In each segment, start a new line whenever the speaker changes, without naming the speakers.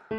Hey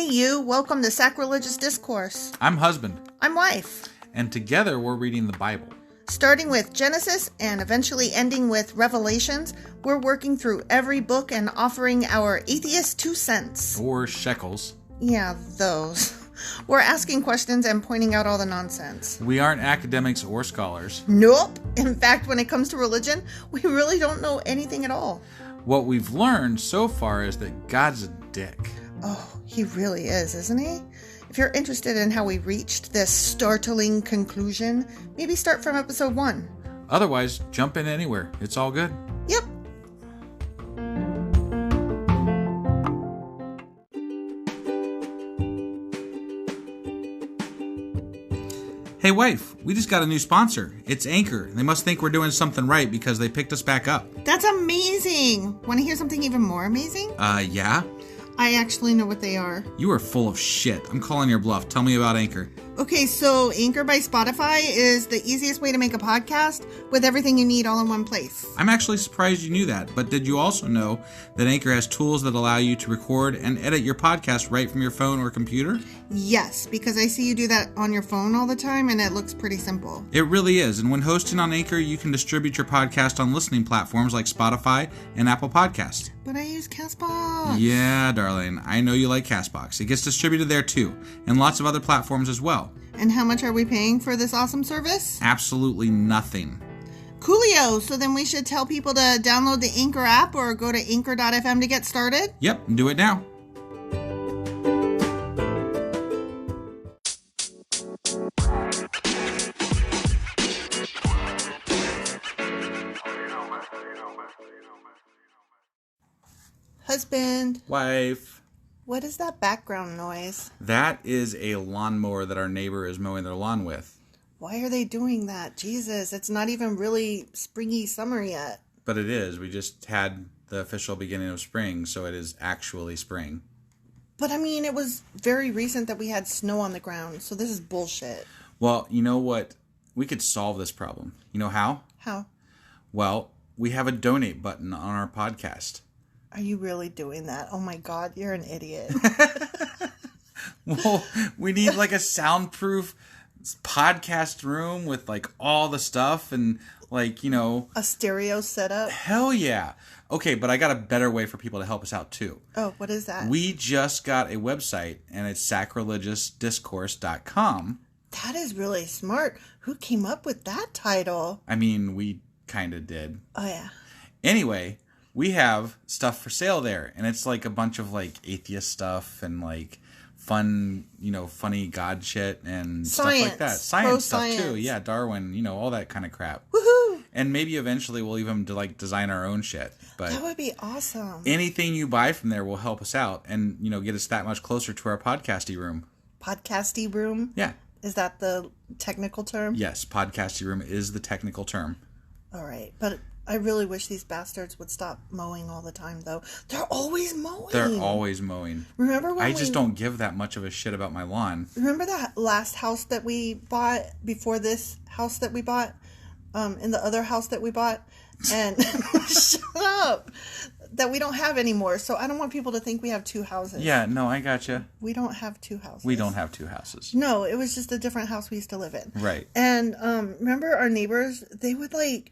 you, welcome to Sacrilegious Discourse.
I'm husband.
I'm wife.
And together we're reading the Bible.
Starting with Genesis and eventually ending with Revelations, we're working through every book and offering our atheist 2 cents.
Or shekels.
Yeah, those. We're asking questions and pointing out all the nonsense.
We aren't academics or scholars.
Nope. In fact, when it comes to religion, we really don't know anything at all.
What we've learned so far is that God's a dick.
Oh, he really is, isn't he? If you're interested in how we reached this startling conclusion, maybe start from episode 1.
Otherwise, jump in anywhere. It's all good.
Yep.
Hey wife, we just got a new sponsor. It's Anchor. They must think we're doing something right because they picked us back up.
That's amazing. Want to hear something even more amazing?
Yeah?
I actually know what they are.
You are full of shit. I'm calling your bluff. Tell me about Anchor.
Okay, so Anchor by Spotify is the easiest way to make a podcast with everything you need all in one place.
I'm actually surprised you knew that, but did you also know that Anchor has tools that allow you to record and edit your podcast right from your phone or computer?
Yes, because I see you do that on your phone all the time and it looks pretty simple.
It really is, and when hosting on Anchor, you can distribute your podcast on listening platforms like Spotify and Apple Podcasts.
But I use CastBox.
Yeah, darling, I know you like CastBox. It gets distributed there too, and lots of other platforms as well.
And how much are we paying for this awesome service?
Absolutely nothing.
Coolio! So then we should tell people to download the Anchor app or go to anchor.fm to get started?
Yep, do it now.
Husband.
Wife.
What is that background noise?
That is a lawnmower that our neighbor is mowing their lawn with.
Why are they doing that? Jesus, it's not even really springy summer yet.
But it is. We just had the official beginning of spring, so it is actually spring.
But I mean, it was very recent that we had snow on the ground, so this is bullshit.
Well, you know what? We could solve this problem. You know how?
How?
Well, we have a donate button on our podcast.
Are you really doing that? Oh my God, you're an idiot.
Well, we need like a soundproof podcast room with like all the stuff and like, you know.
A stereo setup?
Hell yeah. Okay, but I got a better way for people to help us out too.
Oh, what is that?
We just got a website and it's sacrilegiousdiscourse.com.
That is really smart. Who came up with that title?
I mean, we kind of did.
Oh yeah.
Anyway, we have stuff for sale there, and it's like a bunch of like atheist stuff and like fun, you know, funny God shit and
science.
Stuff like that. Science stuff too. Yeah, Darwin, you know, all that kind of crap.
Woohoo!
And maybe eventually we'll even design our own shit. But
that would be awesome.
Anything you buy from there will help us out and, you know, get us that much closer to our podcasty room.
Podcasty room?
Yeah.
Is that the technical term?
Yes, podcasty room is the technical term.
All right, but I really wish these bastards would stop mowing all the time, though. They're always mowing.
They're always mowing.
Remember when
I just don't give that much of a shit about my lawn.
Remember that last house that we bought before this house that we bought? In the other house that we bought? And shut up! That we don't have anymore. So I don't want people to think we have 2 houses.
Yeah, no, I gotcha.
We don't have 2 houses.
We don't have 2 houses.
No, it was just a different house we used to live in.
Right.
And remember our neighbors? They would like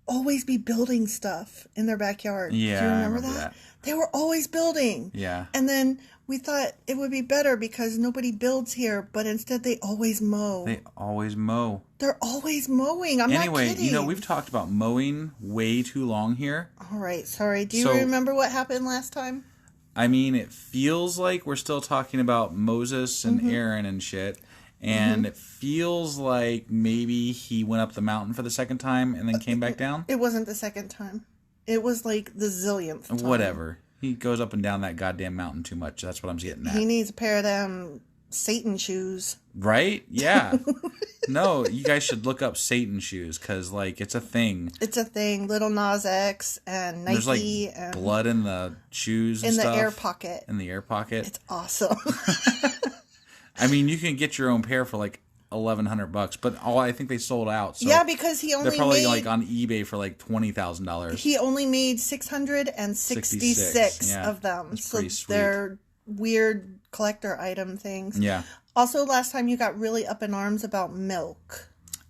always be building stuff in their backyard.
Yeah,
do you remember,
I remember
that?
that?
They were always building.
Yeah.
And then we thought it would be better because nobody builds here, but instead they always mow.
They always mow.
They're always mowing. I'm not kidding.
Anyway, you know, we've talked about mowing way too long here.
All right, sorry. Do you remember what happened last time?
I mean, it feels like we're still talking about Moses and Aaron and shit. And it feels like maybe he went up the mountain for the second time and then came back down.
It wasn't the second time. It was like the zillionth time.
Whatever. He goes up and down that goddamn mountain too much. That's what I'm getting at.
He needs a pair of them Satan shoes.
Right? Yeah. No, you guys should look up Satan shoes because, like, it's a thing.
It's a thing. Little Nas X and Nike.
There's, like,
and
blood in the shoes and
stuff.
In
the air pocket.
In the air pocket.
It's awesome.
I mean, you can get your own pair for, like, $1,100, but I think they sold out. So
yeah, because he only
they're probably
made,
like on eBay for like $20,000.
he only made 666
Yeah,
of them.
that's
So
pretty sweet.
they're weird collector item things.
Yeah.
Also, last time you got really up in arms about milk.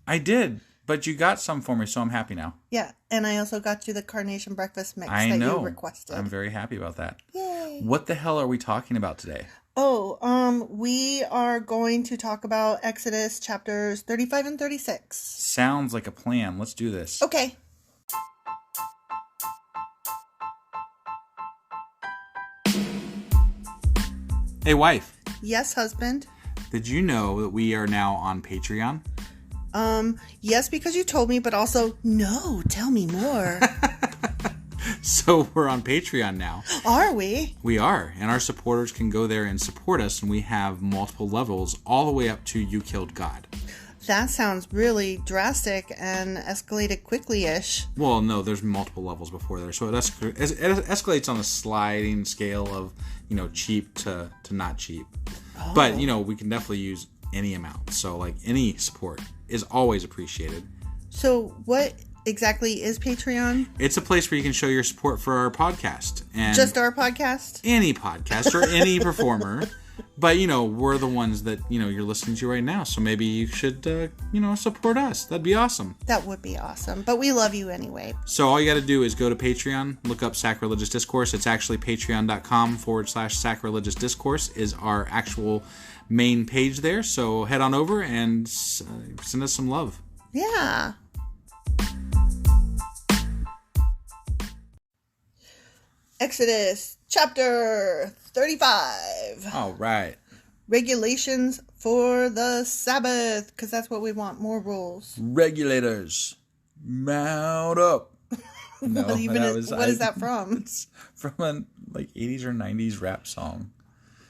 I did, but you got some for me, so I'm happy now.
Yeah, and I also got you the carnation breakfast mix
I
that
know.
you requested.
I'm very happy about that.
Yay!
What the hell are we talking about today?
Oh, we are going to talk about Exodus chapters 35 and 36.
Sounds like a plan. Let's do this.
Okay.
Hey, wife.
Yes, husband.
Did you know that we are now on Patreon?
Yes, because you told me, but also, no, tell me more.
So we're on Patreon now.
Are we?
We are, and our supporters can go there and support us, and we have multiple levels all the way up to You Killed God.
That sounds really drastic and escalated quickly-ish.
Well, no, there's multiple levels before there, so it escalates on a sliding scale of, cheap to not cheap.
Oh.
But, we can definitely use any amount, so, like, any support is always appreciated.
So what exactly is Patreon?
It's a place where you can show your support for our podcast. And
just our podcast?
Any podcast or any performer. But, we're the ones that, you're listening to right now. So maybe you should, support us. That'd be awesome.
That would be awesome. But we love you anyway.
So all you got to do is go to Patreon, look up Sacrilegious Discourse. It's actually patreon.com/sacrilegious discourse is our actual main page there. So head on over and send us some love.
Yeah. Exodus chapter 35.
All right.
Regulations for the Sabbath, because that's what we want, more rules.
Regulators, mount up. No,
what is that from?
It's from a 80s or 90s rap song.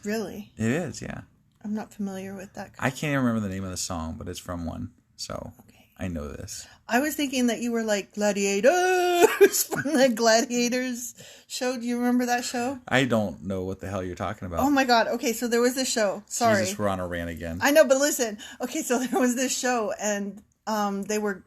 Really?
It is, yeah.
I'm not familiar with that.
I can't even remember the name of the song, but it's from one. So
Okay.
I know this.
I was thinking that you were like Gladiators from the Gladiators show. Do you remember that show?
I don't know what the hell you're talking about.
Oh my God. Okay, so there was this show. Sorry.
Jesus, we're on a rant again.
I know, but listen. Okay, so there was this show, and they were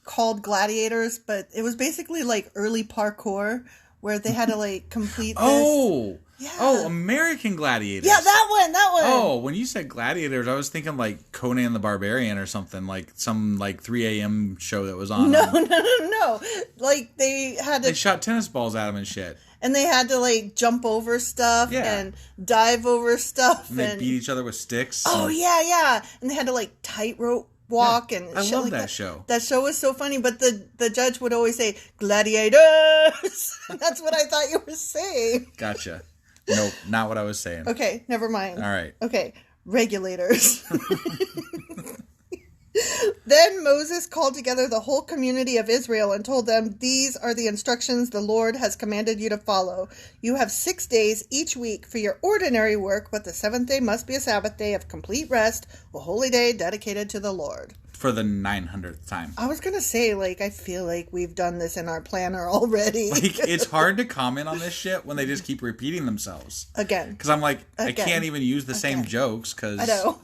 called Gladiators, but it was basically like early parkour where they had to complete this.
Oh!
Yeah.
Oh, American Gladiators.
Yeah, that one.
Oh, when you said Gladiators, I was thinking like Conan the Barbarian or something, like some 3 a.m. show that was on.
No. Like they had to.
They shot tennis balls at him and shit.
And they had to jump over stuff and dive over stuff.
And they beat each other with sticks.
Oh, yeah. And they had to tightrope walk and
I
shit
love
like
that show.
That show was so funny, but the judge would always say, Gladiators! That's what I thought you were saying.
Gotcha. Nope, not what I was saying.
Okay, never mind.
All right.
Okay, regulators. Then Moses called together the whole community of Israel and told them, "These are the instructions the Lord has commanded you to follow. You have 6 days each week for your ordinary work, but the seventh day must be a Sabbath day of complete rest, a holy day dedicated to the Lord."
For the 900th time.
I was going to say, I feel like we've done this in our planner already.
It's hard to comment on this shit when they just keep repeating themselves.
Again.
Because I'm I can't even use the same jokes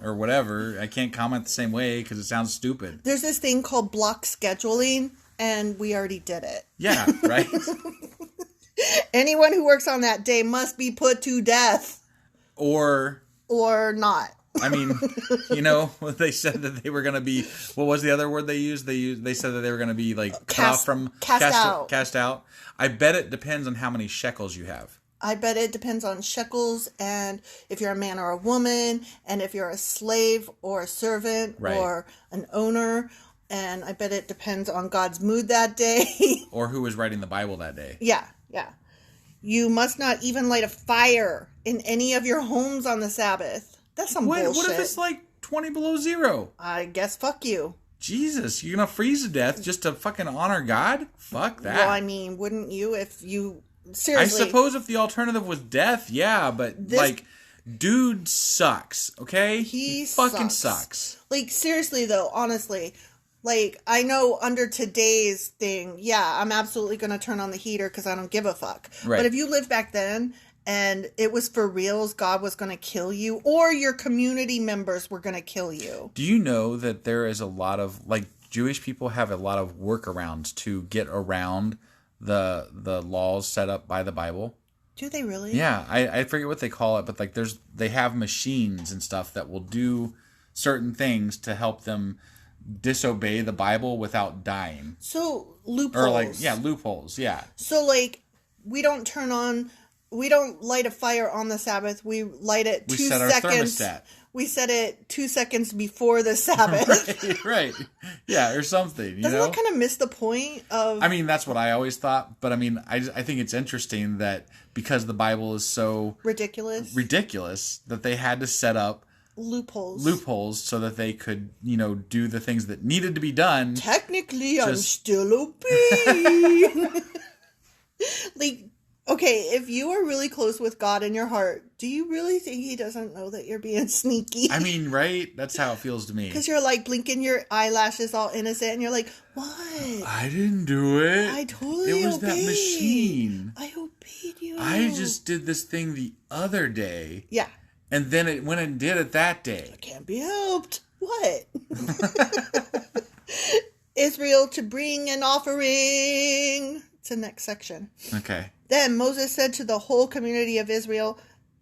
or whatever. I can't comment the same way because it sounds stupid.
There's this thing called block scheduling, and we already did it.
Yeah, right?
Anyone who works on that day must be put to death.
Or
not.
I mean, they said that they were going to be, what was the other word they used? They said that they were going to be cast out. I bet it depends on how many shekels you have.
I bet it depends on shekels, and if you're a man or a woman, and if you're a slave or a servant or an owner, and I bet it depends on God's mood that day.
Or who was writing the Bible that day.
Yeah. You must not even light a fire in any of your homes on the Sabbath. That's some bullshit.
What if it's 20 below zero?
I guess fuck you.
Jesus, you're going to freeze to death just to fucking honor God? Fuck that.
Well, I mean, wouldn't you if you... Seriously.
I suppose if the alternative was death, yeah, but dude sucks, okay?
He
fucking sucks.
Seriously though, honestly, I know under today's thing, yeah, I'm absolutely going to turn on the heater because I don't give a fuck.
Right.
But if you lived back then and it was for reals, God was going to kill you, or your community members were going to kill you.
Do you know that there is a lot of, like, Jewish people have a lot of workarounds to get around the laws set up by the Bible?
Do they really?
Yeah, I forget what they call it, but like they have machines and stuff that will do certain things to help them disobey the Bible without dying.
So loopholes.
Or like, yeah, loopholes, yeah.
So like we don't light a fire on the Sabbath. We light it 2 seconds.
We set our thermostat.
We set it 2 seconds before the Sabbath.
right. Yeah, or something.
Doesn't that kind of miss the point of...
I mean, that's what I always thought. But I mean, I think it's interesting that because the Bible is so... ridiculous that they had to set up loopholes so that they could, do the things that needed to be done.
Technically, I'm still obeying. Like... Okay, if you are really close with God in your heart, do you really think he doesn't know that you're being sneaky?
I mean, right? That's how it feels to me.
Because you're like blinking your eyelashes all innocent and you're like, what?
I didn't do it.
I totally
It was
obeyed.
that machine.
I obeyed you.
I just did this thing the other day.
Yeah.
And then it went and did it that day.
It can't be helped. What? Israel to bring an offering. It's the next section.
Okay.
Then Moses said to the whole community of Israel,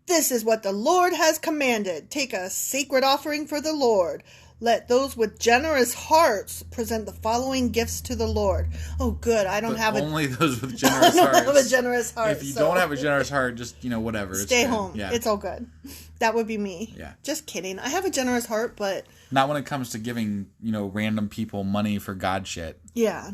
"This is what the Lord has commanded. Take a sacred offering for the Lord. Let those with generous hearts present the following gifts to the Lord." Oh, good. I don't have
only those with generous hearts.
I don't have a generous heart.
If you don't have a generous heart, just, whatever.
Stay
it's
home.
Yeah.
It's all good. That would be me.
Yeah.
Just kidding. I have a generous heart, but...
Not when it comes to giving, random people money for God shit.
Yeah,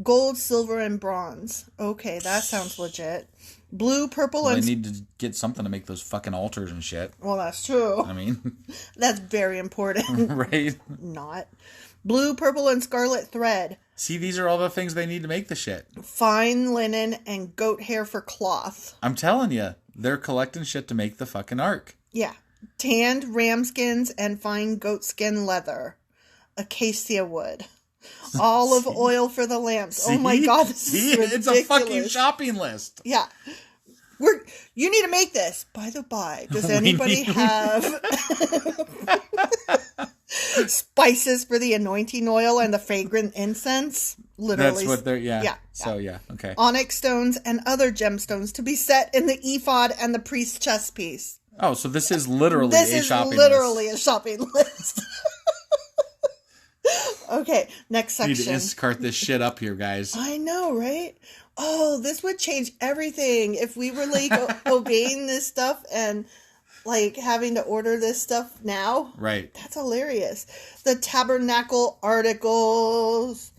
gold, silver, and bronze. Okay, that sounds legit. Blue, purple, and...
They need to get something to make those fucking altars and shit.
Well, that's true.
I mean...
That's very important.
Right?
Not. Blue, purple, and scarlet thread.
See, these are all the things they need to make the shit.
Fine linen and goat hair for cloth.
I'm telling you, they're collecting shit to make the fucking ark.
Yeah. Tanned ram skins and fine goat skin leather. Acacia wood. Olive oil for the lamps.
See?
Oh my God, this is ridiculous.
It's a fucking shopping list.
Yeah. You need to make this. By the by, does anybody have spices for the anointing oil and the fragrant incense? Literally.
That's what they're, yeah.
Yeah.
So, yeah, okay.
Onyx stones and other gemstones to be set in the ephod and the priest's chest piece.
Oh, so this is literally
a shopping list. Okay, next section.
You need to Instacart this shit up here, guys.
I know, right? Oh, this would change everything if we were like obeying this stuff and like having to order this stuff now.
Right.
That's hilarious. The tabernacle articles.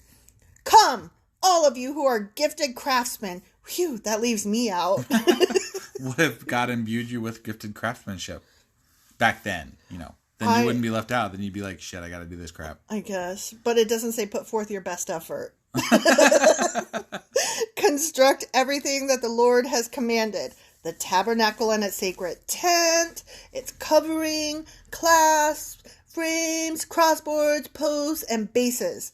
Come, all of you who are gifted craftsmen. Phew, that leaves me out.
What if God imbued you with gifted craftsmanship? Back then, Then you wouldn't be left out. Then you'd be like, shit, I got to do this crap.
I guess. But it doesn't say put forth your best effort. Construct everything that the Lord has commanded. The tabernacle and its sacred tent, its covering, clasps, frames, crossboards, posts, and bases.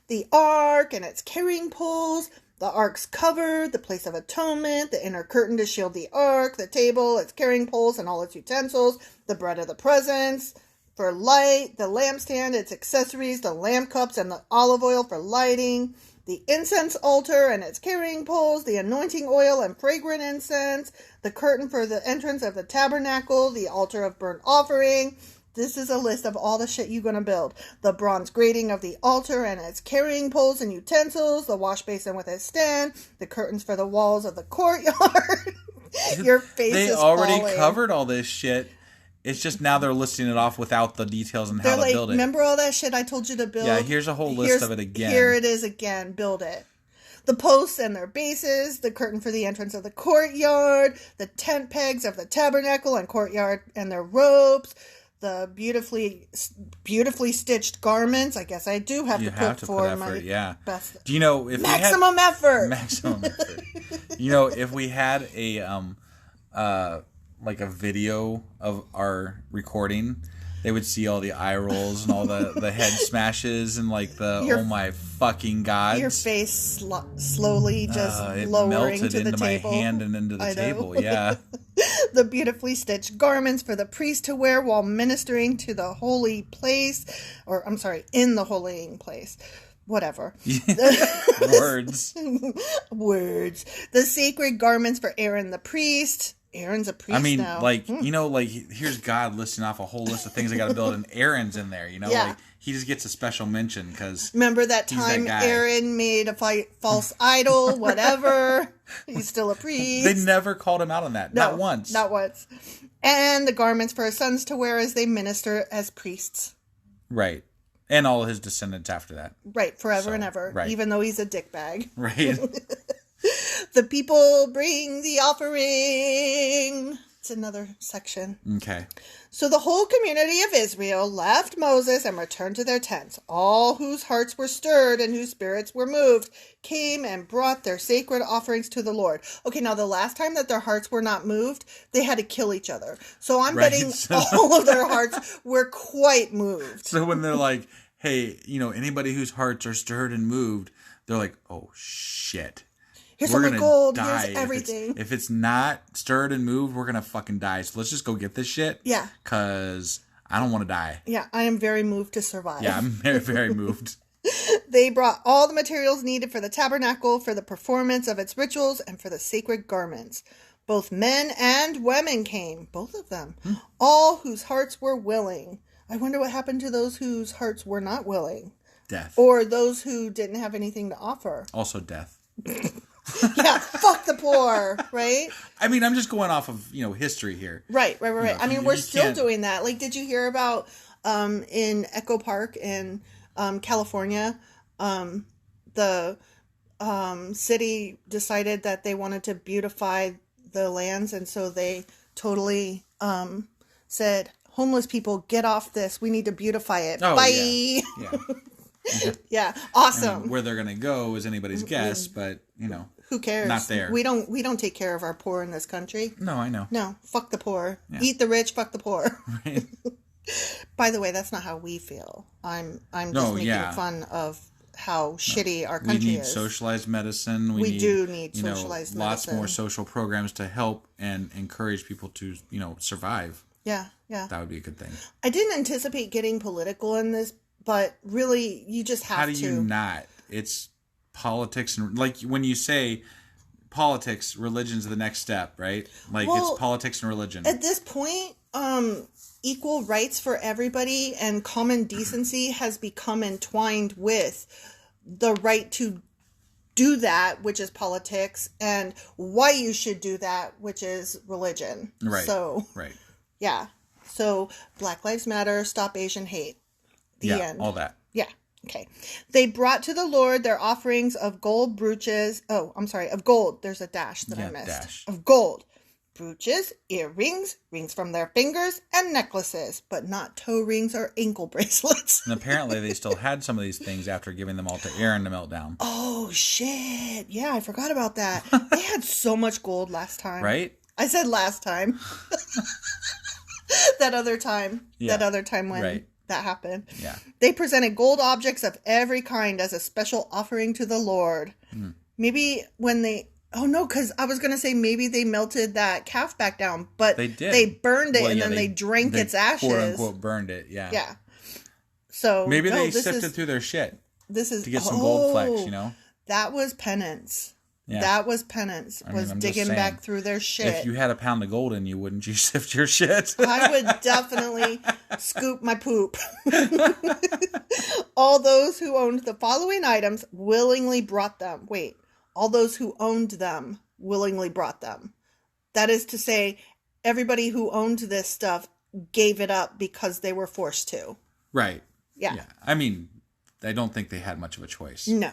The ark and its carrying poles, the ark's cover, the place of atonement, the inner curtain to shield the ark, the table, its carrying poles and all its utensils, the bread of the presence for light, the lampstand, its accessories, the lamp cups and the olive oil for lighting, the incense altar and its carrying poles, the anointing oil and fragrant incense, the curtain for the entrance of the tabernacle, the altar of burnt offering. This is a list of all the shit you're going to build. The bronze grating of the altar and its carrying poles and utensils, the wash basin with its stand, the curtains for the walls of the courtyard. Your face is falling.
They already covered all this shit. It's just now they're listing it off without the details on how to build it.
Remember all that shit I told you to build?
Yeah, here's a whole list of it again.
Here it is again. Build it. The posts and their bases, the curtain for the entrance of the courtyard, the tent pegs of the tabernacle and courtyard and their ropes, the beautifully stitched garments. I guess I do have to put effort,
yeah.
Best.
Do you know if
maximum effort?
Maximum effort. If we had a like a video of our recording, they would see all the eye rolls and all the head smashes and like oh my fucking God.
Your face slowly just lowering to the table. It melted into my
hand and into the table, yeah.
The beautifully stitched garments for the priest to wear while ministering to the holy place, in the holy place. Whatever.
Words.
Words. The sacred garments for Aaron the priest. Aaron's a priest now.
Here's God listing off a whole list of things I got to build, and Aaron's in there, Yeah. Like, he just gets a special mention because...
Remember that time Aaron made a false idol, whatever. He's still a priest.
They never called him out on that. No, not once.
Not once. And the garments for his sons to wear as they minister as priests.
Right. And all his descendants after that.
Right, forever and ever. Right. Even though he's a dickbag.
Right.
The people bring the offering. It's another section.
Okay.
So the whole community of Israel left Moses and returned to their tents. All whose hearts were stirred and whose spirits were moved came and brought their sacred offerings to the Lord. Okay, now the last time that their hearts were not moved, they had to kill each other. So I'm betting all of their hearts were quite moved.
So when they're like, hey, anybody whose hearts are stirred and moved, they're like, oh, shit.
Here's all the gold. Here's everything.
If it's not stirred and moved, we're going to fucking die. So let's just go get this shit.
Yeah.
Because I don't want to die.
Yeah, I am very moved to survive.
Yeah, I'm very, very moved.
They brought all the materials needed for the tabernacle, for the performance of its rituals, and for the sacred garments. Both men and women came. Both of them. All whose hearts were willing. I wonder what happened to those whose hearts were not willing.
Death.
Or those who didn't have anything to offer.
Also death.
Yeah, fuck the poor, right?
I mean, I'm just going off of, history here.
Right. I mean, we're still doing that. Like, did you hear about in Echo Park in California, the city decided that they wanted to beautify the lands, and so they totally said, homeless people, get off this. We need to beautify it.
Oh,
bye.
Yeah.
Yeah, awesome.
I mean, where they're gonna go is anybody's guess, but
who cares?
Not there.
We don't take care of our poor in this country.
No, I know.
No, fuck the poor.
Yeah.
Eat the rich, fuck the poor.
Right.
By the way, that's not how we feel. I'm just making fun of how shitty our country is.
We need socialized medicine.
We do need socialized medicine.
Lots more social programs to help and encourage people to survive.
Yeah.
That would be a good thing.
I didn't anticipate getting political in this. But really, you just have to.
How do you not? It's politics. And like when you say politics, religion's the next step, right? Like it's politics and religion.
At this point, equal rights for everybody and common decency has become entwined with the right to do that, which is politics, and why you should do that, which is religion.
Right.
So, yeah. So, Black Lives Matter, Stop Asian Hate. The end.
All that.
Yeah. Okay. They brought to the Lord their offerings of gold brooches. Oh, I'm sorry. Of gold. There's a dash that I missed.
Dash.
Of gold. Brooches, earrings, rings from their fingers, and necklaces, but not toe rings or ankle bracelets.
And apparently they still had some of these things after giving them all to Aaron to melt down.
Oh, shit. Yeah, I forgot about that. They had so much gold last time.
Right?
I said last time. That other time. Yeah. That other time when... Right. That happened.
Yeah.
They presented gold objects of every kind as a special offering to the Lord. Maybe when they... Oh, no, because I was going to say maybe they melted that calf back down. But
they did.
They burned it and then they drank its ashes.
Quote, unquote, burned it, yeah.
Yeah. So...
Maybe they sifted through their shit. To get some gold flecks,
That was penance.
Yeah.
That was penance. Digging back through their shit.
If you had a pound of gold in you, wouldn't you sift your shit?
I would definitely scoop my poop. All those who owned the following items willingly brought them. Wait. All those who owned them willingly brought them. That is to say, everybody who owned this stuff gave it up because they were forced to.
Right.
Yeah.
I mean, I don't think they had much of a choice.
No.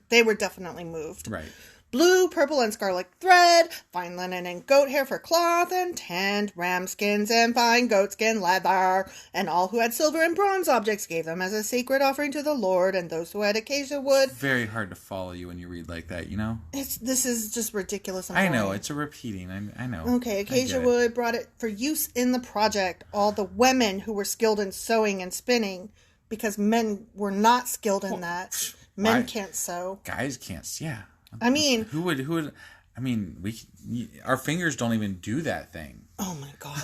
They were definitely moved.
Right.
blue, purple, and scarlet thread, fine linen and goat hair for cloth, and tanned ram skins and fine goat skin leather. And all who had silver and bronze objects gave them as a sacred offering to the Lord, and those who had acacia wood.
It's very hard to follow you when you read like that, you know?
This is just ridiculous.
I know, it's a repeating. I know.
Okay, acacia wood brought it for use in the project. All the women who were skilled in sewing and spinning, because men were not skilled in that. Men can't sew.
Guys can't. Yeah.
I mean,
who would? I mean, our fingers don't even do that thing.
Oh my God!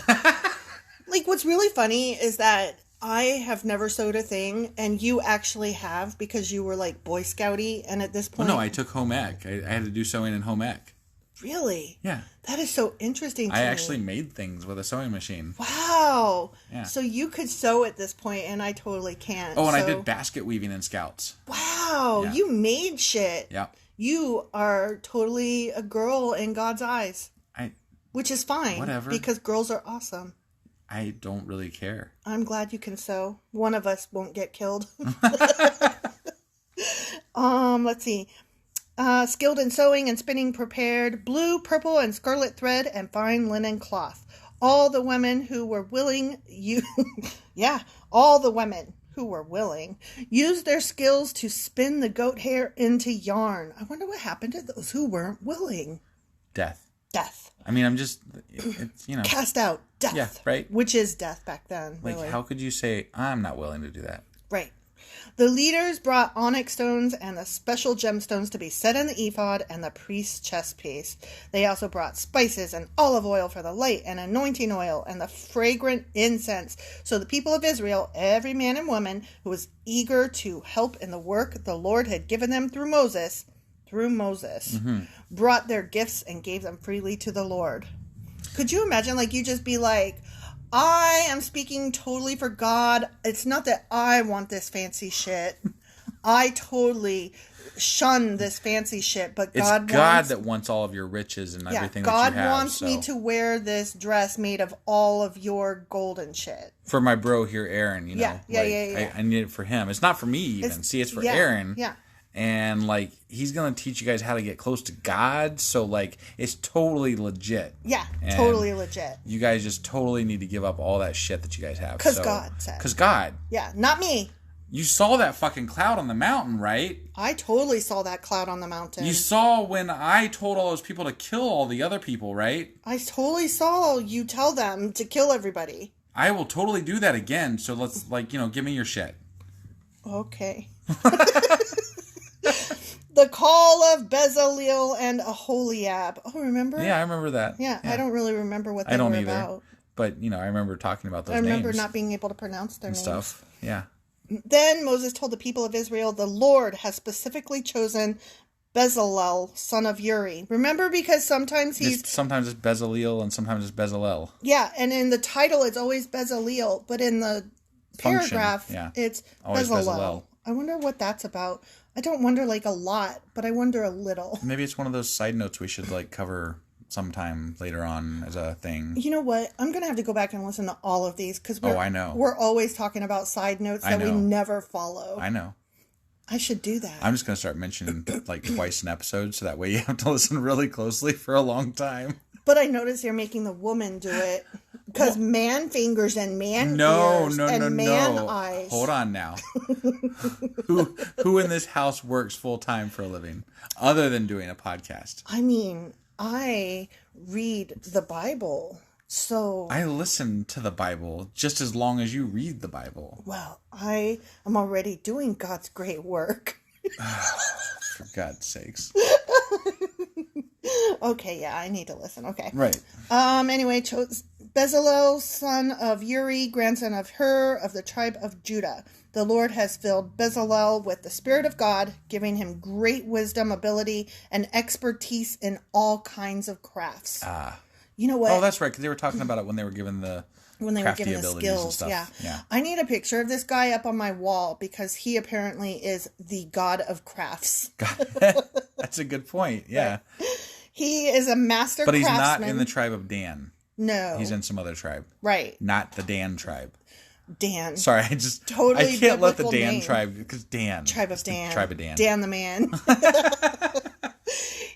Like, what's really funny is that I have never sewed a thing, and you actually have, because you were like Boy Scouty, and at this point,
well, no, I took home ec. I had to do sewing in home ec.
Really?
Yeah.
That is so interesting to
me.
I
actually made things with a sewing machine.
Wow.
Yeah.
So you could sew at this point, and I totally can't.
Oh, and I did basket weaving in Scouts.
Wow. Yeah. You made shit.
Yeah.
You are totally a girl in God's eyes. Which is fine.
Whatever.
Because girls are awesome.
I don't really care.
I'm glad you can sew. One of us won't get killed. Let's see. Skilled in sewing and spinning prepared blue, purple, and scarlet thread and fine linen cloth. All the women who were willing, all the women who were willing used their skills to spin the goat hair into yarn. I wonder what happened to those who weren't willing.
Death.
Death.
I mean, it's, you know.
Cast out. Death.
Yeah, right?
Which is death back then.
Like,
really.
How could you say, I'm not willing to do that?
Right. The leaders brought onyx stones and the special gemstones to be set in the ephod and the priest's chest piece. They also brought spices and olive oil for the light and anointing oil and the fragrant incense. So the people of Israel, every man and woman who was eager to help in the work the Lord had given them through Moses, brought their gifts and gave them freely to the Lord. Could you imagine, like, you just be like, I am speaking totally for God. It's not that I want this fancy shit. I totally shun this fancy shit, but
it's God that wants all of your riches and everything that you have.
God wants me to wear this dress made of all of your golden shit.
For my bro here, Aaron, you know.
Yeah.
I need it for him. It's not for me even. It's for Aaron.
Yeah.
And, like, he's going to teach you guys how to get close to God. So, like, it's totally legit.
Yeah, totally legit.
You guys just totally need to give up all that shit that you guys have.
Because God said.
Because God.
Yeah, not me.
You saw that fucking cloud on the mountain, right?
I totally saw that cloud on the mountain.
You saw when I told all those people to kill all the other people, right?
I totally saw you tell them to kill everybody.
I will totally do that again. So let's, like, you know, give me your shit.
Okay. The call of Bezaleel and Aholiab. Oh, remember?
Yeah, I remember that.
Yeah, I don't really remember what they were about.
But, you know, I remember talking about those names.
I remember not being able to pronounce their names.
Stuff, yeah.
Then Moses told the people of Israel, the Lord has specifically chosen Bezalel, son of Uri. Remember, because sometimes
sometimes it's Bezaleel and sometimes it's Bezalel.
Yeah, and in the title it's always Bezaleel, but in the paragraph it's always Bezalel. I wonder what that's about. I don't wonder, like, a lot, but I wonder a little.
Maybe it's one of those side notes we should, like, cover sometime later on as a thing.
You know what? I'm going to have to go back and listen to all of these, because
I know.
We're always talking about side notes that we never follow.
I know.
I should do that.
I'm just going to start mentioning, like, twice an episode, so that way you have to listen really closely for a long time.
But I notice you're making the woman do it. Because man fingers and man ears and man eyes.
Hold on now. Who in this house works full time for a living other than doing a podcast?
I mean, I read the Bible, so
I listen to the Bible just as long as you read the Bible.
Well, I am already doing God's great work.
For God's sakes.
Okay, yeah, I need to listen. Okay.
Right.
Anyway, chose Bezalel, son of Uri, grandson of Hur, of the tribe of Judah. The Lord has filled Bezalel with the Spirit of God, giving him great wisdom, ability, and expertise in all kinds of crafts. You know what?
Oh, that's right, because they were talking about it when they were given the skills.
Yeah. I need a picture of this guy up on my wall, because he apparently is the god of crafts.
That's a good point, yeah.
Right. He is a master craftsman.
But he's not in the tribe of Dan.
No.
He's in some other tribe.
Right.
Not the Dan tribe.
Dan.
Sorry, I can't let the Dan
name.
Tribe, because Dan.
Tribe of Dan.
Tribe of Dan.
Dan the man.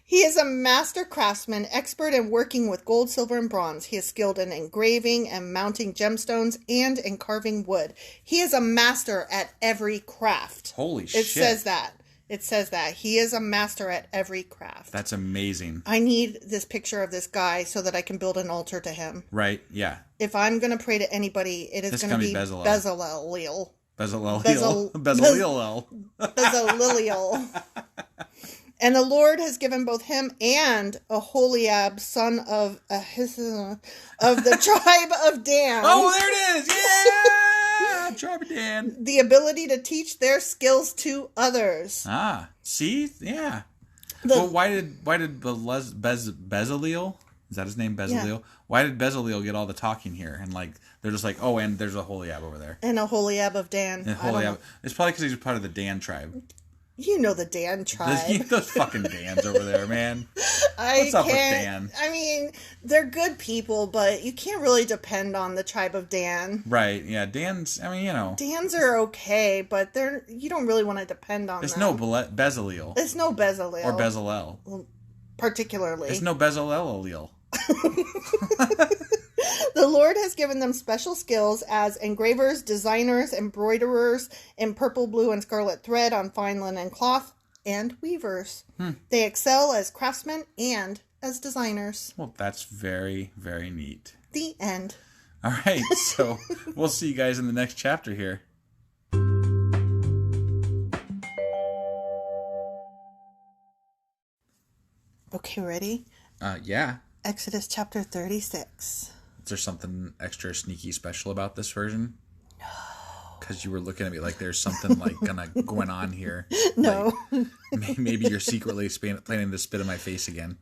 He is a master craftsman, expert in working with gold, silver, and bronze. He is skilled in engraving and mounting gemstones and in carving wood. He is a master at every craft.
Holy shit.
It says that. It says that. He is a master at every craft.
That's amazing.
I need this picture of this guy so that I can build an altar to him.
Right, yeah.
If I'm going to pray to anybody, it is going to be Bezalel.
Bezalel.
And the Lord has given both him and Aholiab, son of Ahisamach, of the tribe of Dan.
Oh, there it is! Yeah! Tribe of Dan.
The ability to teach their skills to others.
Ah, see? Yeah. Well, why did Bezalel? Is that his name, Bezalel? Yeah. Why did Bezalel get all the talking here? And like they're just like, oh, and there's Aholiab over there.
And Aholiab of Dan.
Aholiab. It's probably because he's part of the Dan tribe.
You know the Dan tribe.
Those fucking Dans over there, man. What's up with Dan?
I mean, they're good people, but you can't really depend on the tribe of Dan.
Right, yeah. Dans, I mean, you know.
Dans are okay, but you don't really want to depend on them.
It's no Bezalel.
It's no Bezalel.
Or Bezalel.
Particularly.
It's no Bezalel allele.
The Lord has given them special skills as engravers, designers, embroiderers in purple, blue, and scarlet thread on fine linen cloth, and weavers. They excel as craftsmen and as designers.
Well, that's very, very neat.
The end.
All right, so we'll see you guys in the next chapter here.
Okay, ready?
Yeah.
Exodus chapter 36.
Is there something extra sneaky special about this version?
No.
Because you were looking at me like there's something like going on here.
No.
Like, maybe you're secretly planning to spit in my face again.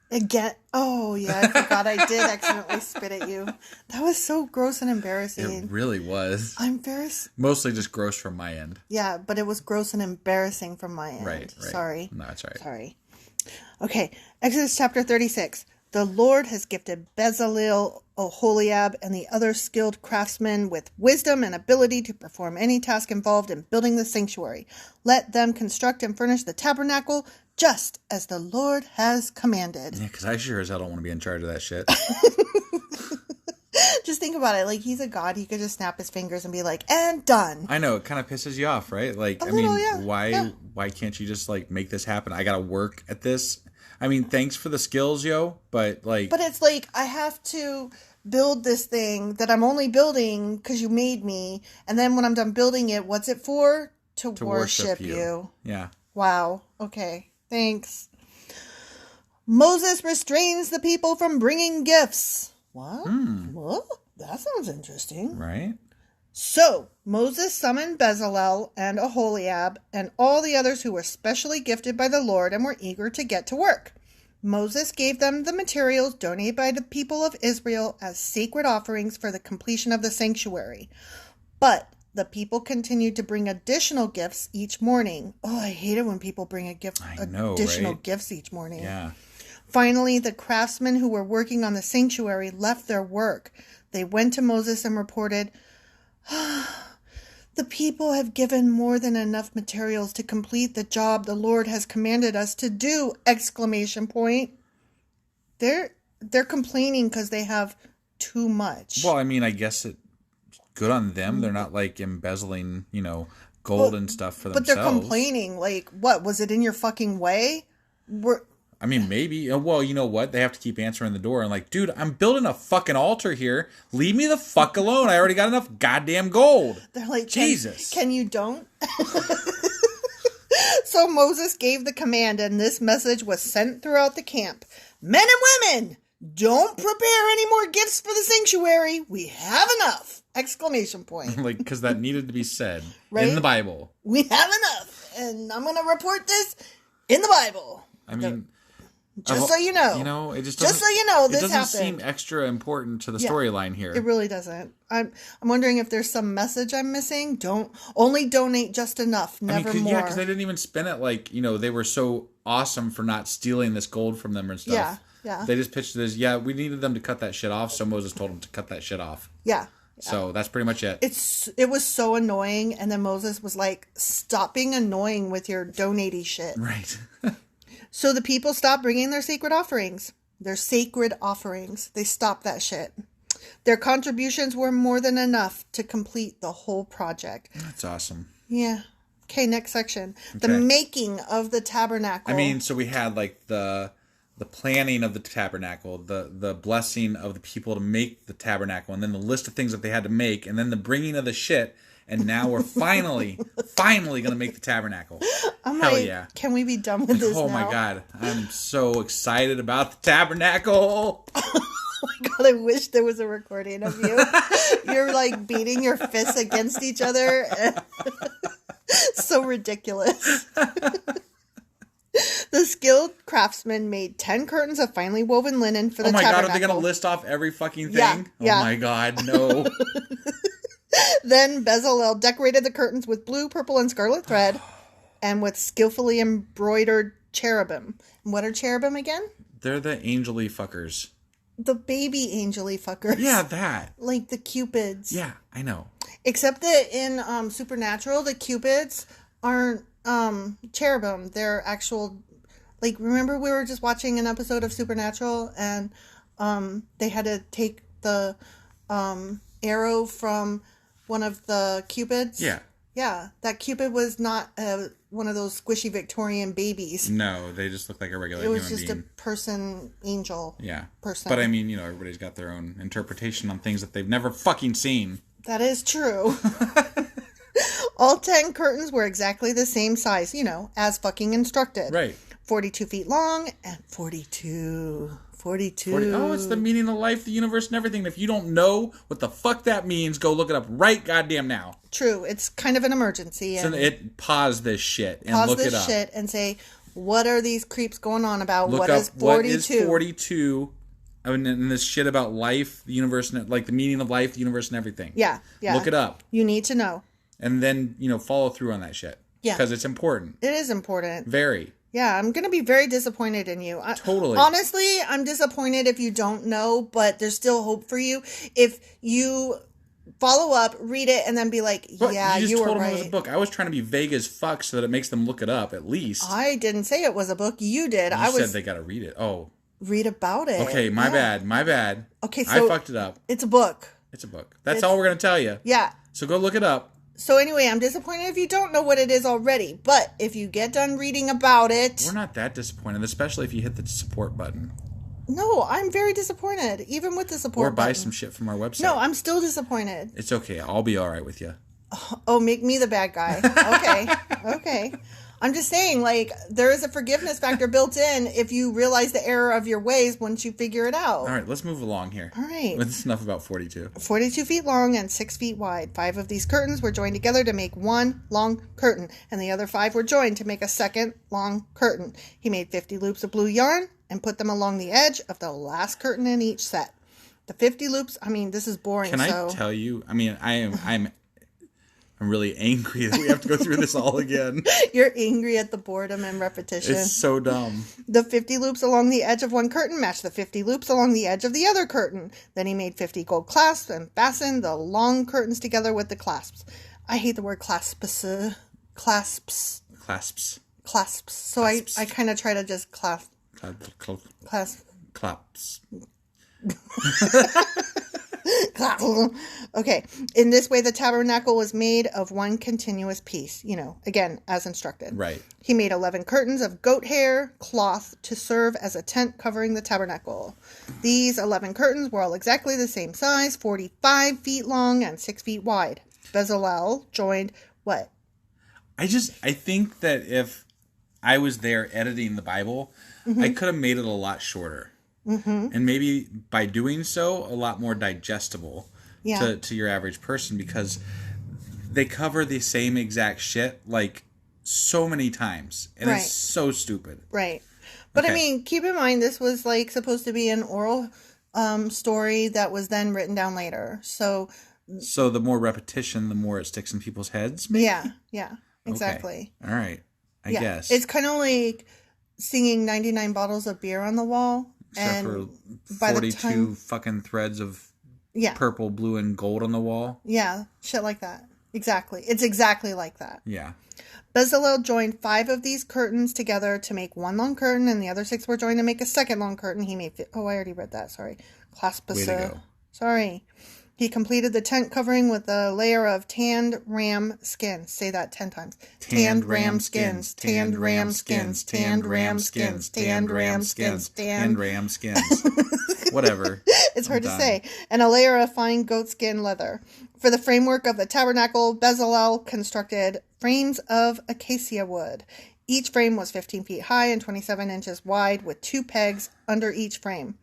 Again? Oh, yeah, I forgot I did accidentally spit at you. That was so gross and embarrassing.
It really was.
I'm embarrassed.
Mostly just gross from my end.
Yeah, but it was gross and embarrassing from my end.
Right.
Sorry.
No, that's all right.
Sorry. Okay, Exodus chapter 36. The Lord has gifted Bezalel, Aholiab, and the other skilled craftsmen with wisdom and ability to perform any task involved in building the sanctuary. Let them construct and furnish the tabernacle just as the Lord has commanded.
Yeah, because I sure as hell don't want to be in charge of that shit.
Just think about it. Like, he's a god. He could just snap his fingers and be like, and done.
I know. It kind of pisses you off, right? Like, why can't you just, like, make this happen? I got to work at this. I mean, thanks for the skills, yo, but, like...
But it's like, I have to build this thing that I'm only building because you made me. And then when I'm done building it, what's it for? To worship you.
Yeah.
Wow. Okay. Thanks. Moses restrains the people from bringing gifts. What? What? That sounds interesting.
Right.
So, Moses summoned Bezalel and Aholiab and all the others who were specially gifted by the Lord and were eager to get to work. Moses gave them the materials donated by the people of Israel as sacred offerings for the completion of the sanctuary. But the people continued to bring additional gifts each morning. Oh, I hate it when people bring additional gifts each morning.
Yeah.
Finally, the craftsmen who were working on the sanctuary left their work. They went to Moses and reported, the people have given more than enough materials to complete the job the Lord has commanded us to do! ! They're complaining because they have too much.
Well, I mean, I guess it's good on them. They're not like embezzling, gold and stuff for themselves.
But they're complaining. Like, what? Was it in your fucking way?
I mean, maybe. Well, you know what? They have to keep answering the door and like, dude, I'm building a fucking altar here. Leave me the fuck alone. I already got enough goddamn gold.
They're like,
Jesus.
Can you don't? So Moses gave the command, and this message was sent throughout the camp. Men and women, don't prepare any more gifts for the sanctuary. We have enough! !
Like, because that needed to be said
right?
In the Bible.
We have enough. And I'm going to report this in the Bible.
I mean...
Just so you know.
It just
so you know, this happened.
It doesn't seem extra important to the storyline here.
It really doesn't. I'm wondering if there's some message I'm missing. Don't only donate just enough, never more.
Yeah, because they didn't even spend it like, they were so awesome for not stealing this gold from them and stuff.
Yeah.
They just pitched it as, we needed them to cut that shit off, so Moses told them to cut that shit off.
Yeah.
So that's pretty much it.
It was so annoying, and then Moses was like, stop being annoying with your donatey shit.
Right.
So the people stopped bringing their sacred offerings. Their sacred offerings. They stopped that shit. Their contributions were more than enough to complete the whole project.
That's awesome.
Yeah. Okay, next section. Okay. The making of the tabernacle.
I mean, so we had like the planning of the tabernacle, the blessing of the people to make the tabernacle, and then the list of things that they had to make, and then the bringing of the shit, and now we're finally going to make the tabernacle. Hell yeah.
Can we be done with this now?
Oh my God. I'm so excited about the tabernacle.
Oh my God, I wish there was a recording of you. You're like beating your fists against each other. So ridiculous. The skilled craftsman made 10 curtains of finely woven linen for the tabernacle. Oh my God,
are they going to list off every fucking thing?
Yeah.
Oh my God, no.
Then Bezalel decorated the curtains with blue, purple, and scarlet thread and with skillfully embroidered cherubim. And what are cherubim again?
They're the angel-y fuckers.
The baby angel-y fuckers.
Yeah, that.
Like the cupids.
Yeah, I know.
Except that in Supernatural, the cupids aren't cherubim. They're actual, like, remember we were just watching an episode of Supernatural and they had to take the arrow from one of the cupids?
Yeah.
Yeah, that cupid was not one of those squishy Victorian babies.
No, they just look like a regular human being.
It was just a person, angel.
Yeah.
Person.
But I mean, everybody's got their own interpretation on things that they've never fucking seen.
That is true. All 10 curtains were exactly the same size, as fucking instructed.
Right.
42 feet long and 42.
Oh, it's the meaning of life, the universe, and everything. If you don't know what the fuck that means, go look it up right goddamn now.
True. It's kind of an emergency.
So pause this shit and look it up.
Pause this shit and say, what are these creeps going on about?
Look up 42? What is 42? I mean, and this shit about life, the universe, like the meaning of life, the universe, and everything.
Yeah.
Look it up.
You need to know.
And then, follow through on that shit.
Yeah.
Because it's important.
It is important.
Very.
Yeah, I'm going to be very disappointed in you.
Totally.
Honestly, I'm disappointed if you don't know, but there's still hope for you. If you follow up, read it, and then be like, yeah, you were right. You just told them it
was a book. I was trying to be vague as fuck so that it makes them look it up, at least.
I didn't say it was a book. You did.
You said they got to read it. Oh.
Read about it.
Okay, my bad.
Okay, so
I fucked it up.
It's a book.
It's a book. That's all we're going to tell you.
Yeah.
So go look it up.
So anyway, I'm disappointed if you don't know what it is already. But if you get done reading about it...
We're not that disappointed, especially if you hit the support button.
No, I'm very disappointed, even with the support button.
Or buy some shit from our website.
No, I'm still disappointed.
It's okay. I'll be all right with you.
Oh, make me the bad guy. Okay. I'm just saying, there is a forgiveness factor built in if you realize the error of your ways once you figure it out.
All right, let's move along here.
All right.
That's enough about 42.
42 feet long and 6 feet wide. 5 of these curtains were joined together to make one long curtain, and the other 5 were joined to make a second long curtain. He made 50 loops of blue yarn and put them along the edge of the last curtain in each set. The 50 loops, this is boring.
Can I tell you? I'm really angry that we have to go through this all again.
You're angry at the boredom and repetition.
It's so dumb.
The 50 loops along the edge of one curtain matched the 50 loops along the edge of the other curtain. Then he made 50 gold clasps and fastened the long curtains together with the clasps. I hate the word clasps. Clasps. So I kind of try to just clasp.
Claps.
Okay. In this way, the tabernacle was made of one continuous piece, again, as instructed.
Right.
He made 11 curtains of goat hair cloth to serve as a tent covering the tabernacle. These 11 curtains were all exactly the same size, 45 feet long and 6 feet wide. Bezalel joined what?
I think that if I was there editing the Bible, I could have made it a lot shorter. Mm-hmm. And maybe by doing so, a lot more digestible to your average person, because they cover the same exact shit so many times. And it's so stupid.
Right. But keep in mind, this was supposed to be an oral story that was then written down later. So
the more repetition, the more it sticks in people's heads? Maybe?
Yeah. Exactly.
Okay. All right. I guess.
It's kind of like singing 99 bottles of beer on the wall.
Except for 42 fucking threads of purple, blue, and gold on the wall.
Yeah, shit like that. Exactly. It's exactly like that.
Yeah.
Bezalel joined 5 of these curtains together to make one long curtain, and the other 6 were joined to make a second long curtain. He made... I already read that. Sorry.
Way to go.
Sorry. He completed the tent covering with a layer of tanned ram skins. Say that 10 times.
Tanned ram skins. Tanned ram skins. Tanned ram skins. Tanned ram skins. Tanned ram skins. Whatever.
It's hard to say. And a layer of fine goatskin leather. For the framework of the tabernacle, Bezalel constructed frames of acacia wood. Each frame was 15 feet high and 27 inches wide, with 2 pegs under each frame.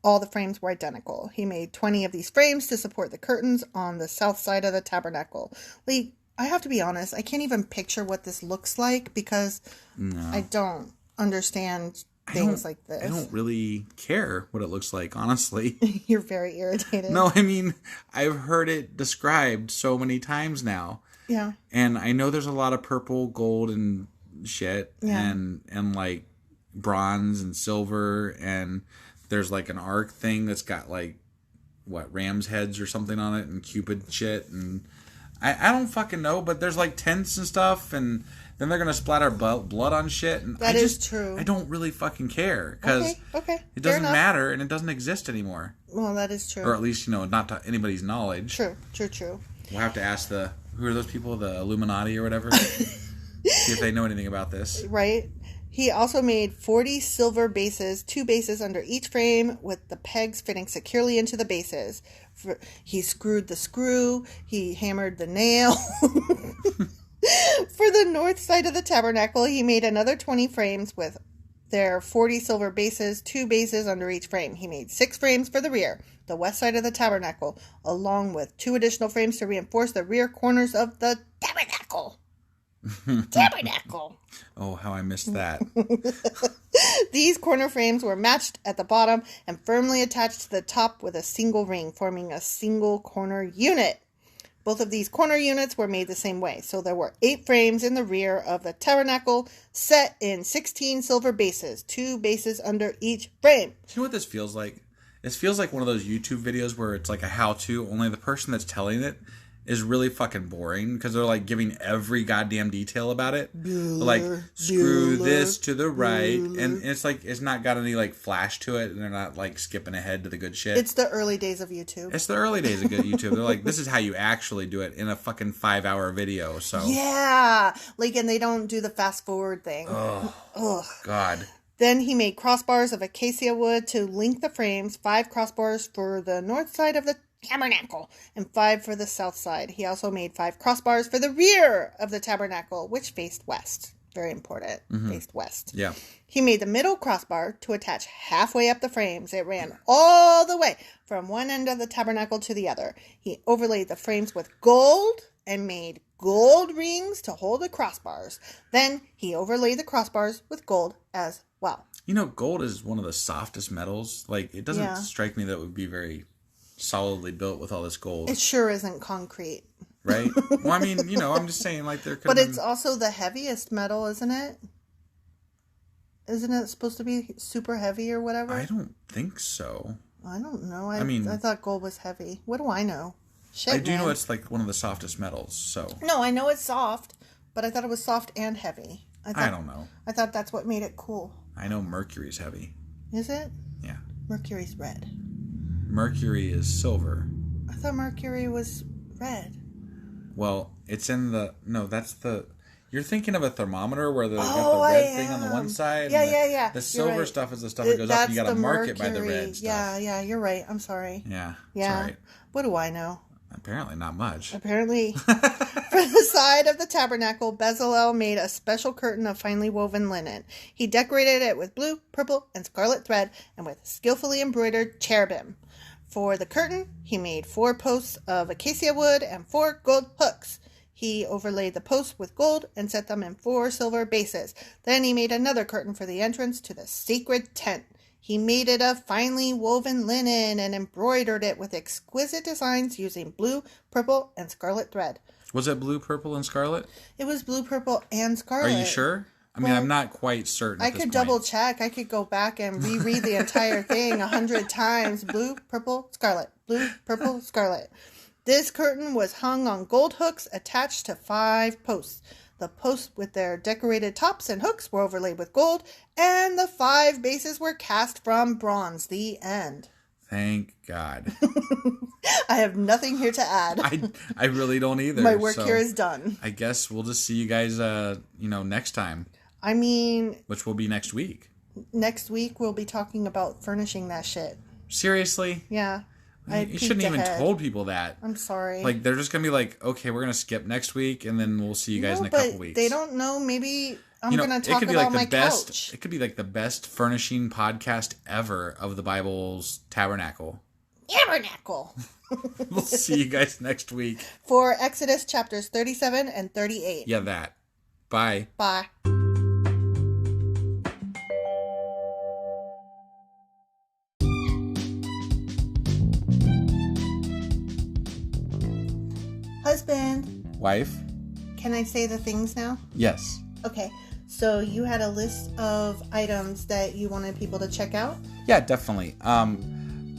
All the frames were identical. He made 20 of these frames to support the curtains on the south side of the tabernacle. Lee, I have to be honest, I can't even picture what this looks like because I don't understand things like this.
I don't really care what it looks like, honestly.
You're very irritated.
No, I mean, I've heard it described so many times now.
Yeah.
And I know there's a lot of purple, gold, and shit.
Yeah.
And like bronze and silver, and there's like an arc thing that's got like ram's heads or something on it, and Cupid shit, and I don't fucking know, but there's like tents and stuff, and then they're gonna splatter blood on shit, and
that is true.
I don't really fucking care because
okay.
It doesn't matter, and it doesn't exist anymore.
Well, that is true,
or at least not to anybody's knowledge.
True.
We'll have to ask who are those people, the Illuminati or whatever, see if they know anything about this.
Right. He also made 40 silver bases, 2 bases under each frame, with the pegs fitting securely into the bases. He screwed the screw. He hammered the nail. For the north side of the tabernacle, he made another 20 frames with their 40 silver bases, 2 bases under each frame. He made 6 frames for the rear, the west side of the tabernacle, along with 2 additional frames to reinforce the rear corners of the tabernacle. Tabernacle.
Oh, how I missed that.
These corner frames were matched at the bottom and firmly attached to the top with a single ring, forming a single corner unit. Both of these corner units were made the same way, so there were 8 frames in the rear of the tabernacle, set in 16 silver bases, 2 bases under each frame.
You know what this feels like? It feels like one of those YouTube videos where it's like a how-to, only the person that's telling it is really fucking boring because they're like giving every goddamn detail about it. Like, screw this to the right, and it's like it's not got any like flash to it, and they're not like skipping ahead to the good shit.
It's the early days of YouTube.
It's the early days of good YouTube. They're like, this is how you actually do it in a fucking 5-hour video. So
yeah, like, and they don't do the fast forward thing.
Oh God.
Then he made crossbars of acacia wood to link the frames, 5 crossbars for the north side of the tabernacle and 5 for the south side. He also made 5 crossbars for the rear of the tabernacle, which faced west. Very important. Faced west.
Yeah.
He made the middle crossbar to attach halfway up the frames. It ran all the way from one end of the tabernacle to the other. He overlaid the frames with gold and made gold rings to hold the crossbars. Then he overlaid the crossbars with gold as well.
You know, gold is one of the softest metals. Like, it doesn't strike me that it would be very solidly built with all this gold.
It sure isn't concrete.
Right? Well, I mean, I'm just saying, like, there could
But it's also the heaviest metal, isn't it? Isn't it supposed to be super heavy or whatever?
I don't think so.
I don't know. I thought gold was heavy. What do I know? Shit,
I do know it's like one of the softest metals, so.
No, I know it's soft, but I thought it was soft and heavy.
I don't know.
I thought that's what made it cool.
I know mercury's heavy.
Is it?
Yeah.
Mercury's red.
Mercury is silver.
I thought mercury was red.
Well, it's in you're thinking of a thermometer where they've got the red thing on the one side.
Yeah.
The silver stuff is the stuff that goes up, and you got to mark it by the red stuff.
Yeah, you're right. I'm sorry.
Yeah.
Right. What do I know?
Apparently not much.
Apparently. For the side of the tabernacle, Bezalel made a special curtain of finely woven linen. He decorated it with blue, purple, and scarlet thread and with skillfully embroidered cherubim. For the curtain, he made 4 posts of acacia wood and 4 gold hooks. He overlaid the posts with gold and set them in 4 silver bases. Then he made another curtain for the entrance to the sacred tent. He made it of finely woven linen and embroidered it with exquisite designs using blue, purple, and scarlet thread.
Was it blue, purple, and scarlet?
It was blue, purple, and scarlet.
Are you sure? I mean, I'm not quite certain.
I could double check. I could go back and reread the entire thing 100 times. Blue, purple, scarlet. Blue, purple, scarlet. This curtain was hung on gold hooks attached to 5 posts. The posts with their decorated tops and hooks were overlaid with gold, and the 5 bases were cast from bronze. The end.
Thank God.
I have nothing here to add.
I really don't either.
My work here is done.
I guess we'll just see you guys, next time.
I mean...
Which will be next week.
Next week, we'll be talking about furnishing that shit.
Seriously?
Yeah.
You shouldn't even told people that.
I'm sorry.
Like, they're just going to be like, okay, we're going to skip next week, and then we'll see you guys in a couple weeks.
They don't know. Maybe I'm going to talk about
like
my
best,
couch.
It could be like the best furnishing podcast ever of the Bible's tabernacle.
Tabernacle.
We'll see you guys next week.
For Exodus chapters 37 and 38.
Yeah, that. Bye.
Bye. Husband.
Wife.
Can I say the things now?
Yes.
Okay. So you had a list of items that you wanted people to check out?
Yeah, definitely.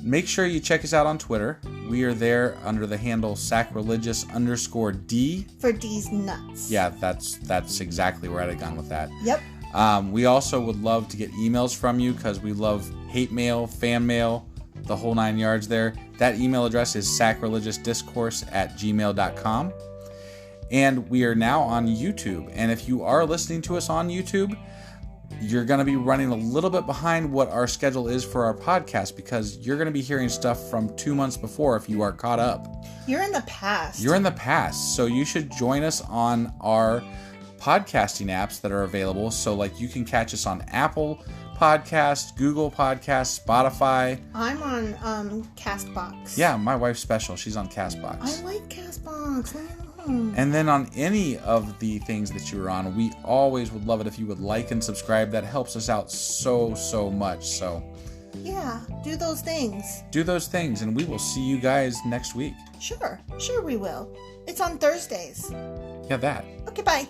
Make sure you check us out on Twitter. We are there under the handle sacrilegious_D.
For D's nuts.
Yeah, that's exactly where I'd have gone with that.
Yep.
We also would love to get emails from you because we love hate mail, fan mail, the whole 9 yards there. That email address is sacrilegiousdiscourse@gmail.com. And we are now on YouTube. And if you are listening to us on YouTube, you're going to be running a little bit behind what our schedule is for our podcast because you're going to be hearing stuff from 2 months before if you are caught up.
You're in the past.
You're in the past. So you should join us on our podcasting apps that are available. So like you can catch us on Apple Podcast, Google Podcast, Spotify.
I'm on Castbox.
Yeah, my wife's special. She's on Castbox.
I like Castbox.
And then on any of the things that you're on, we always would love it if you would like and subscribe. That helps us out so much. So
yeah, do those things.
Do those things, and we will see you guys next week.
Sure we will. It's on Thursdays.
Yeah, that.
Okay, bye.